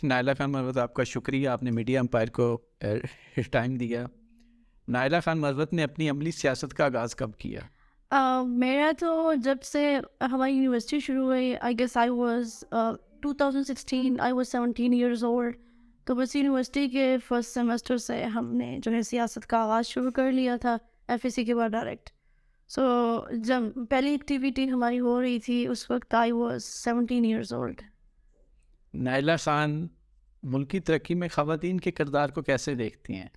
نائلہ خان مربت آپ کا شکریہ، آپ نے میڈیا امپائر کو ٹائم دیا. نائلہ خان مربت نے اپنی عملی سیاست کا آغاز کب کیا؟ میرا تو جب سے ہماری یونیورسٹی شروع ہوئی، I guess I was 2016 I was 17 years old. تو بس یونیورسٹی کے فرسٹ سیمسٹر سے ہم نے جو ہے سیاست کا آغاز شروع کر لیا تھا ایف ایس سی کے بعد ڈائریکٹ. سو جب پہلی ایکٹیویٹی ہماری ہو رہی تھی اس وقت آئی واز 17 ایئرز اولڈ. نائلہ خان ملکی ترقی میں خواتین کے کردار کو کیسے دیکھتی ہیں؟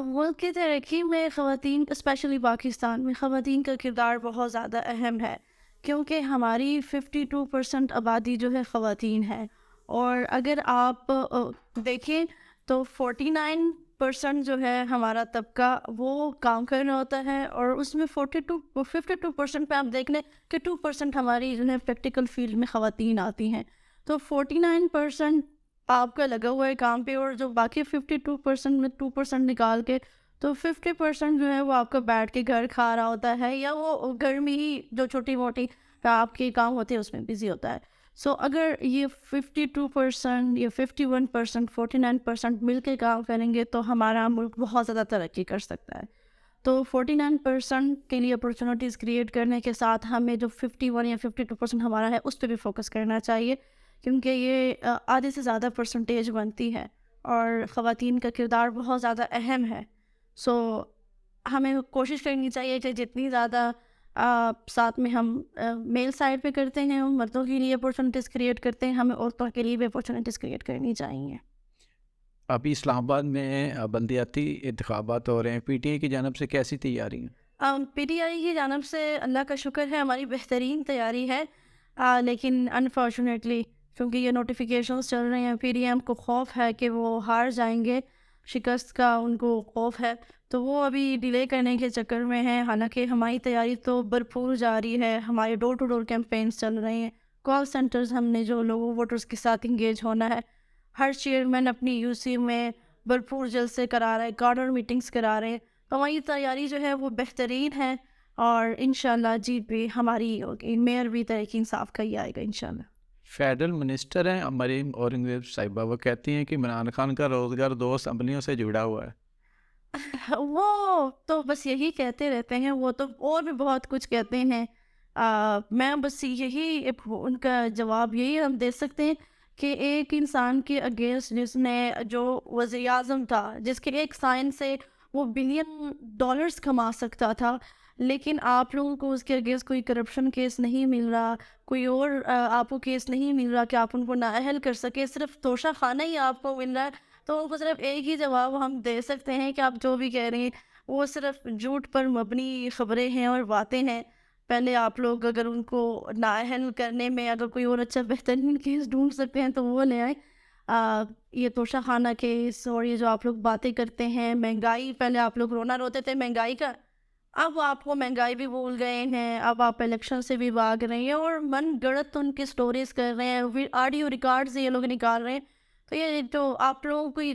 ملک کی ترقی میں خواتین اسپیشلی پاکستان میں خواتین کا کردار بہت زیادہ اہم ہے، کیونکہ ہماری 52% آبادی جو ہے خواتین ہے. اور اگر آپ دیکھیں تو 49% جو ہے ہمارا طبقہ وہ کام کرنا ہوتا ہے، اور اس میں 52% پہ آپ دیکھ لیں کہ 2% ہماری جو ہے پریکٹیکل فیلڈ میں خواتین آتی ہیں. تو 49% آپ کا لگا ہوا ہے کام پہ، اور جو باقی 52% میں 2% نکال کے تو 50% جو ہے وہ آپ کا بیٹھ کے گھر کھا رہا ہوتا ہے، یا وہ گھر میں ہی جو چھوٹی موٹی آپ کے کام ہوتے ہیں اس میں بزی ہوتا ہے. سو اگر یہ 52% یا 51% 49% مل کے کام کریں گے تو ہمارا ملک بہت زیادہ ترقی کر سکتا ہے. تو 49% کے لیے اپرچونیٹیز کریٹ کرنے کے ساتھ ہمیں جو 51 یا 52% ہمارا ہے اس پہ بھی فوکس کرنا چاہیے، کیونکہ یہ آدھے سے زیادہ پرسنٹیج بنتی ہے اور خواتین کا کردار بہت زیادہ اہم ہے. سو ہمیں کوشش کرنی چاہیے کہ جتنی زیادہ ساتھ میں ہم میل سائڈ پہ کرتے ہیں مردوں کے لیے اپرچونیٹیز کریٹ کرتے ہیں، ہمیں عورتوں کے لیے بھی اپرچونیٹیز کریٹ کرنی چاہیے. ابھی اسلام آباد میں بلدیاتی انتخابات ہو رہے ہیں، پی ٹی آئی کی جانب سے کیسی تیاری ہیں؟ پی ٹی آئی کی جانب سے اللہ کا شکر ہے ہماری بہترین تیاری ہے، لیکن انفارچونیٹلی کیونکہ یہ نوٹیفیکیشنز چل رہے ہیں، پی ڈی ایم کو خوف ہے کہ وہ ہار جائیں گے، شکست کا ان کو خوف ہے، تو وہ ابھی ڈیلے کرنے کے چکر میں ہیں. حالانکہ ہماری تیاری تو بھرپور جاری ہے، ہمارے ڈور ٹو ڈور کیمپینس چل رہے ہیں، کال سینٹرز ہم نے جو لوگوں ووٹرز کے ساتھ انگیج ہونا ہے، ہر چیئرمین اپنی یو سی میں بھرپور جلسے کرا رہے ہیں، کارنر میٹنگز کرا رہے ہیں. ہماری تیاری جو ہے وہ بہترین ہے، اور انشاءاللہ جیت بھی ہماری ہی ہوگی، میئر بھی تحریک انصاف کا ہی آئے گا انشاءاللہ. فیڈرل منسٹر ہیں مریم اورنگزیب صاحبہ، وہ کہتی ہیں کہ عمران خان کا روزگار دوست اسمبلیوں سے جڑا ہوا ہے. وہ تو بس یہی کہتے رہتے ہیں، وہ تو اور بھی بہت کچھ کہتے ہیں. میں بس یہی ان کا جواب یہی ہم دے سکتے ہیں کہ ایک انسان کے اگینسٹ جس نے جو وزیر اعظم تھا، جس کے ایک سائن سے وہ $بلین کما سکتا تھا، لیکن آپ لوگوں کو اس کے اگینسٹ کوئی کرپشن کیس نہیں مل رہا، کوئی اور آپ کو کیس نہیں مل رہا کہ آپ ان کو نااہل کر سکے، صرف توشہ خانہ ہی آپ کو مل رہا ہے. تو ان کو صرف ایک ہی جواب ہم دے سکتے ہیں کہ آپ جو بھی کہہ رہے ہیں وہ صرف جھوٹ پر مبنی خبریں ہیں اور باتیں ہیں. پہلے آپ لوگ اگر ان کو نااہل کرنے میں اگر کوئی اور اچھا بہترین کیس ڈھونڈ سکتے ہیں تو وہ لے آئیں. یہ توشہ خانہ کیس اور یہ جو آپ لوگ باتیں کرتے ہیں، مہنگائی، پہلے آپ لوگ رونا روتے تھے مہنگائی کا، اب آپ کو مہنگائی بھی بھول گئے ہیں، اب آپ الیکشن سے بھی بھاگ رہے ہیں اور من گڑت ان کی سٹوریز کر رہے ہیں، آڈیو ریکارڈز یہ لوگ نکال رہے ہیں. تو یہ جو آپ لوگوں کو یہ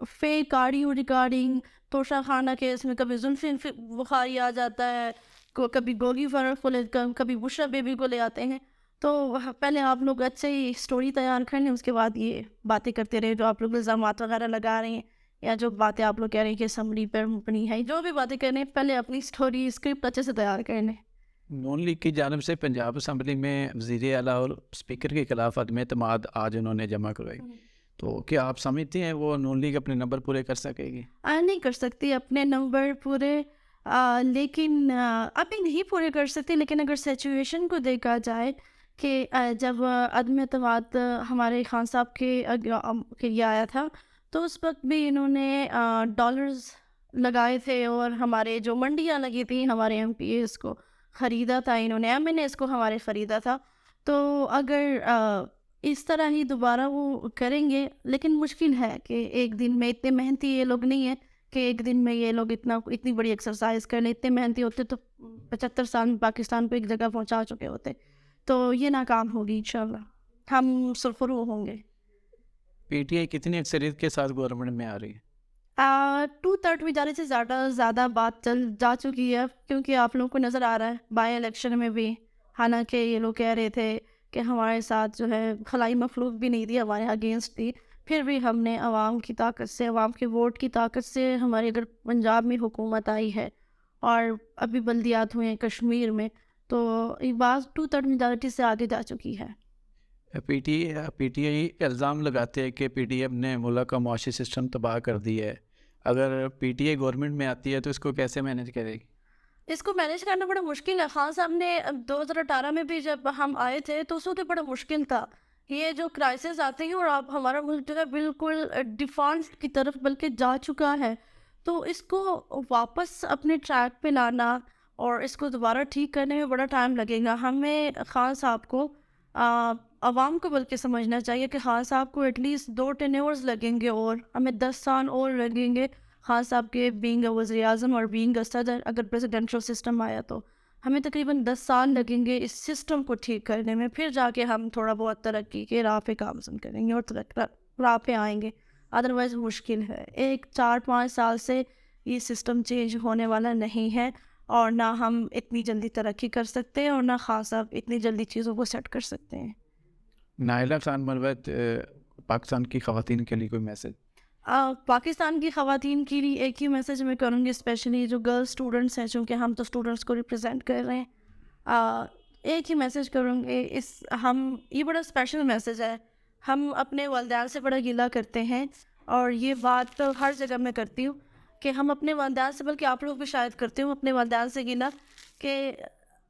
فیک آڈیو ریکارڈنگ توشہ خانہ کیس میں کبھی زلفی بخاری آ جاتا ہے، کبھی گوگی فرق کو لے، کبھی بشرا بیبی کو لے آتے ہیں. تو پہلے آپ لوگ اچھے ہی اسٹوری تیار کر لیں، اس کے بعد یہ باتیں کرتے رہے جو آپ لوگ الزامات وغیرہ لگا رہے ہیں، یا جو باتیں آپ لوگ کہہ رہے ہیں کہ اسمبلی پر مبنی ہے، جو بھی باتیں کر رہے ہیں پہلے اپنی اسٹوری اسکرپٹ اچھے سے تیار کر لیں. نون لیگ کی جانب سے پنجاب اسمبلی میں وزیر اعلیٰ اور اسپیکر کے خلاف عدم اعتماد آج انہوں نے جمع کروائی، تو کیا آپ سمجھتے ہیں وہ نون لیگ اپنے نمبر پورے کر سکے گی؟ نہیں کر سکتی اپنے نمبر پورے، لیکن ابھی نہیں پورے کر سکتی. لیکن اگر سچویشن کو دیکھا جائے کہ جب عدم اعتماد ہمارے خان صاحب کے لیے آیا تھا تو اس وقت بھی انہوں نے ڈالرز لگائے تھے، اور ہمارے جو منڈیاں لگی تھیں ہمارے ایم پی ایز کو خریدا تھا انہوں نے، ایم این ایز کو ہمارے خریدا تھا. تو اگر اس طرح ہی دوبارہ وہ کریں گے، لیکن مشکل ہے کہ ایک دن میں، اتنے محنتی یہ لوگ نہیں ہیں کہ ایک دن میں یہ لوگ اتنی بڑی ایکسرسائز کر لیں. اتنے محنتی ہوتے تو 75 سال میں پاکستان کو ایک جگہ پہنچا چکے ہوتے. تو یہ ناکام ہوگی انشاءاللہ، ہم سرخرو ہوں گے. پی ٹی آئی کتنی اکثریت کے ساتھ گورنمنٹ میں آ رہی ہے؟ 2/3 میں جانے سے زیادہ بات چل جا چکی ہے، کیونکہ آپ لوگوں کو نظر آ رہا ہے بائی الیکشن میں بھی، حالانکہ یہ لوگ کہہ رہے تھے کہ ہمارے ساتھ جو ہے خلائی مخلوق بھی نہیں تھی ہمارے اگینسٹ تھی، پھر بھی ہم نے عوام کی طاقت سے، عوام کے ووٹ کی طاقت سے، ہماری اگر پنجاب میں حکومت آئی ہے اور ابھی بلدیات ہوئے ہیں کشمیر میں، تو یہ بات 2/3 میجارٹی سے آگے جا چکی ہے۔ پی ٹی آئی الزام لگاتے ہیں کہ پی ٹی ایم نے ملک کا معاشی سسٹم تباہ کر دیا ہے. اگر پی ٹی آئی گورنمنٹ میں آتی ہے تو اس کو کیسے مینیج کرے گی؟ اس کو مینیج کرنا بڑا مشکل ہے. خان صاحب نے 2018 میں بھی جب ہم آئے تھے تو اس وقت بڑا مشکل تھا. یہ جو کرائسس آتے ہیں اور اب ہمارا ملک جو ہے بالکل ڈیفالٹ کی طرف بلکہ جا چکا ہے، تو اس کو واپس اپنے ٹریک پہ لانا اور اس کو دوبارہ ٹھیک کرنے میں بڑا ٹائم لگے گا. ہمیں خان صاحب کو عوام کو بلکہ سمجھنا چاہیے کہ خان صاحب کو ایٹ لیسٹ 2 ٹینیورز لگیں گے اور ہمیں 10 سال اور لگیں گے خان صاحب کے بینگ وزیر اعظم اور بینگ صدر. اگر پریزیڈنشل سسٹم آیا تو ہمیں تقریباً 10 سال لگیں گے اس سسٹم کو ٹھیک کرنے میں، پھر جا کے ہم تھوڑا بہت ترقی کے راہ پہ گامزن کریں گے اور راہ پہ آئیں گے. ادروائز مشکل ہے. 4-5 سال سے یہ سسٹم چینج ہونے والا نہیں ہے اور نہ ہم اتنی جلدی ترقی کر سکتے ہیں اور نہ خان صاحب اتنی جلدی چیزوں کو سیٹ کر سکتے ہیں. نائلہ خان مروت پاکستان کی خواتین کے لیے کوئی میسج؟ پاکستان کی خواتین کے لیے ایک ہی میسج میں کروں گی، اسپیشلی جو گرل اسٹوڈنٹس ہیں، چونکہ ہم تو اسٹوڈنٹس کو ریپرزینٹ کر رہے ہیں. ایک ہی میسج کروں گی، یہ بڑا اسپیشل میسج ہے. ہم اپنے والدین سے بڑا گلہ کرتے ہیں اور یہ بات تو ہر جگہ میں کرتی ہوں کہ ہم اپنے والدین سے، بلکہ آپ لوگ بھی شاید کرتے ہوں اپنے والدین سے گلہ، کہ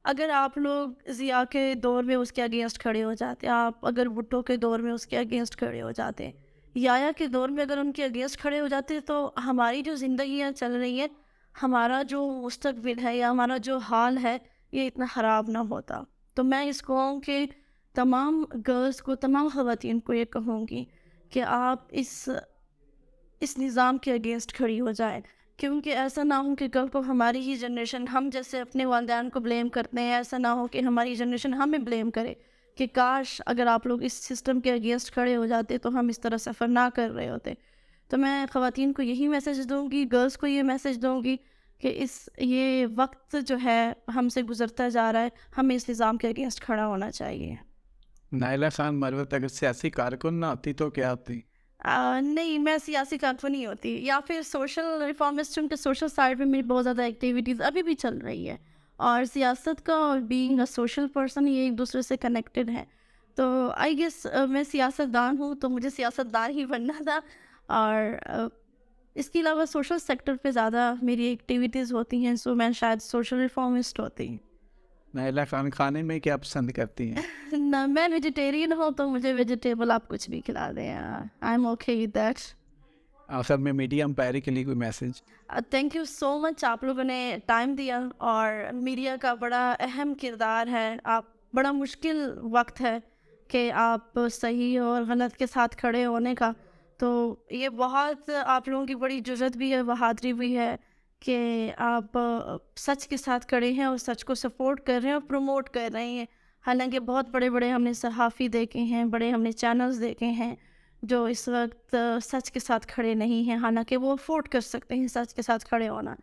اگر آپ لوگ ضیاء کے دور میں اس کے اگینسٹ کھڑے ہو جاتے، آپ اگر بھٹو کے دور میں اس کے اگینسٹ کھڑے ہو جاتے، یایا کے دور میں اگر ان کے اگینسٹ کھڑے ہو جاتے، تو ہماری جو زندگیاں چل رہی ہیں، ہمارا جو مستقبل ہے یا ہمارا جو حال ہے، یہ اتنا خراب نہ ہوتا. تو میں اس قوم کے تمام گرلز کو، تمام خواتین کو یہ کہوں گی کہ آپ اس نظام کے اگینسٹ کھڑی ہو جائیں، کیونکہ ایسا نہ ہو کہ کل کو ہماری ہی جنریشن، ہم جیسے اپنے والدین کو بلیم کرتے ہیں، ایسا نہ ہو کہ ہماری جنریشن ہمیں بلیم کرے کہ کاش اگر آپ لوگ اس سسٹم کے اگینسٹ کھڑے ہو جاتے تو ہم اس طرح سفر نہ کر رہے ہوتے. تو میں خواتین کو یہی میسج دوں گی، گرلز کو یہ میسج دوں گی کہ یہ وقت جو ہے ہم سے گزرتا جا رہا ہے، ہمیں اس نظام کے اگینسٹ کھڑا ہونا چاہیے. نائلہ خان مروت اگر سیاسی کارکن نہ ہوتی تو کیا ہوتی؟ نہیں، میں سیاسی کارکن نہیں ہوتی، یا پھر سوشل ریفارمسٹ، کے سوشل سائڈ میں میری بہت زیادہ ایکٹیویٹیز ابھی بھی چل رہی ہے، اور سیاست کا اور بینگ اے سوشل پرسن یہ ایک دوسرے سے کنیکٹڈ ہے. تو آئی گیس میں سیاست دان ہوں تو مجھے سیاست دان ہی بننا تھا. اور اس کے علاوہ سوشل سیکٹر پہ زیادہ میری ایکٹیویٹیز ہوتی ہیں، سو میں شاید سوشل ریفارمسٹ ہوتی. نائلہ خان کھانے میں کیا پسند کرتی ہیں؟ نہ، میں ویجیٹیرین ہوں تو مجھے ویجیٹیبل آپ کچھ بھی کھلا دیں، I am okay with that. آخر میں میڈیا امپائر کے لیے کوئی میسج؟ تھینک یو سو مچ، آپ لوگوں نے ٹائم دیا، اور میڈیا کا بڑا اہم کردار ہے. آپ بڑا مشکل وقت ہے کہ آپ صحیح اور غلط کے ساتھ کھڑے ہونے کا، تو یہ بہت آپ لوگوں کی بڑی جرت بھی ہے، بہادری بھی ہے کہ آپ سچ کے ساتھ کھڑے ہیں اور سچ کو سپورٹ کر رہے ہیں اور پروموٹ کر رہے ہیں. حالانکہ بہت بڑے بڑے ہم نے صحافی دیکھے ہیں، بڑے ہم نے چینلز دیکھے ہیں جو اس وقت سچ کے ساتھ کھڑے نہیں ہیں، حالانکہ وہ افورڈ کر سکتے ہیں سچ کے ساتھ کھڑے ہونا،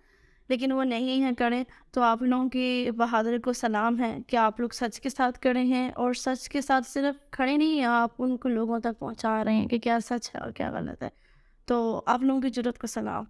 لیکن وہ نہیں ہیں کھڑے. تو آپ لوگوں کی بہادری کو سلام ہے کہ آپ لوگ سچ کے ساتھ کھڑے ہیں، اور سچ کے ساتھ صرف کھڑے نہیں ہیں، آپ ان کو لوگوں تک پہنچا رہے ہیں کہ کیا سچ ہے اور کیا غلط ہے. تو آپ لوگوں کی جرت کو سلام.